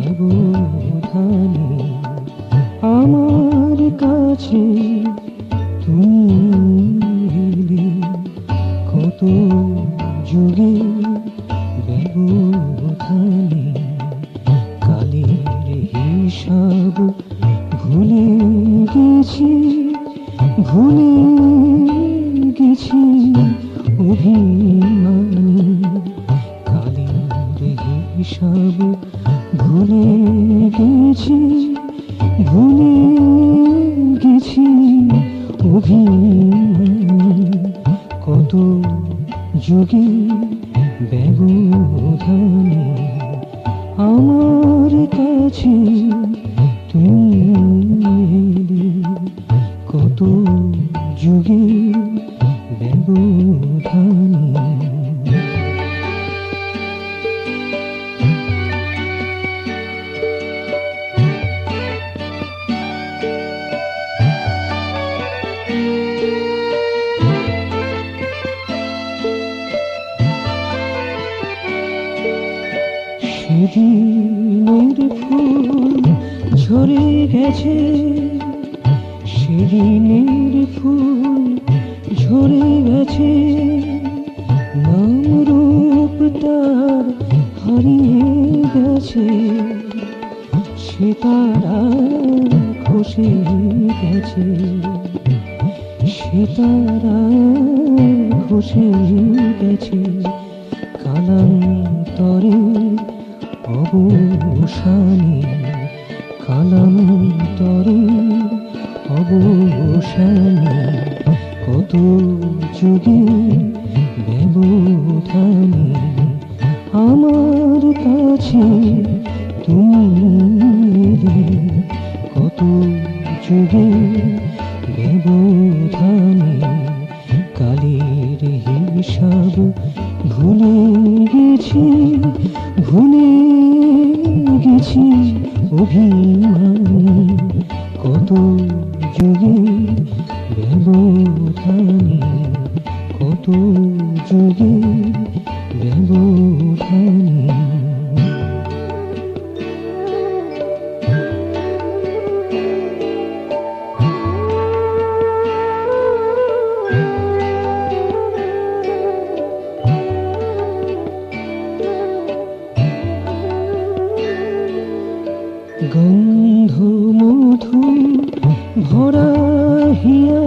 ব্যবধানে আমার কাছে তুমি এলে, কত যুগে ব্যবধানে কালের হিসাব ভুলে গেছি, ভুলে গেছি অভিমানী, কালের হিসাব ভুলে গেছি, ভুলে গেছি অভিমানী, কত যুগে ব্যবধানে আমার কাছে তুমি এলে, কত যুগে ব্যবধানে। সেদিনের ফুল ঝরে গেছে, সেদিনের ফুল ঝরে গেছে, নাম রূপ তার হারিয়ে গেছে, সে তারা খসে গেছে, সে তারা খসে গেছে, কালান্তরে অবসানে, কালান্তরে অবসানে, কত যুগে ব্যবধানে আমার কাছে তুমি এলে, কত যুগে ব্যবধানে কালের হিসাব ভুলে গেছি, ভুলে গেছি অভিমানী, কত যুগে ব্যবধানে, কত যুগে ব্যবধানে। গন্ধ মধু ভরা হিয়া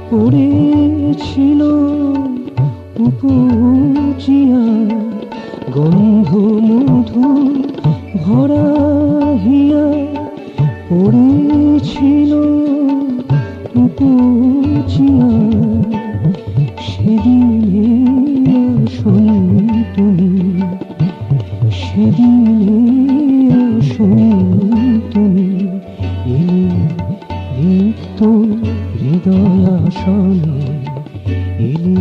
পড়েছিল উপচিয়া, গন্ধ মধু ভরা হিয়া পড়েছিল উপচিয়া, সেদিনে আসনি তুমি, সেদিনে আসনি তুমি, এলে রিক্ত হৃদয় আসনে, এলে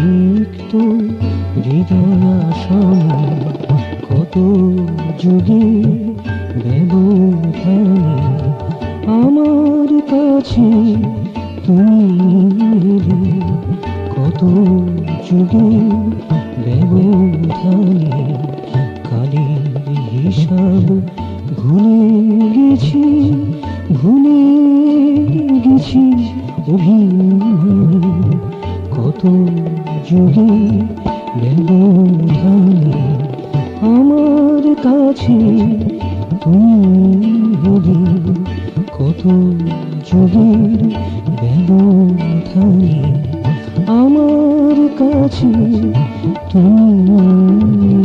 রিক্ত হৃদয় আসনে, কত যুগে ব্যবধানে আমার কাছে তুমি এলে, কত যুগে ব্যবধানে কালের হিসাব ভুলে গেছি, ভুলে গেছি অভিমানী, কত যুগে ব্যবধানে আমার কাছে তুমি এলে, কত যুগের ব্যবধানে আমার কাছে তুমি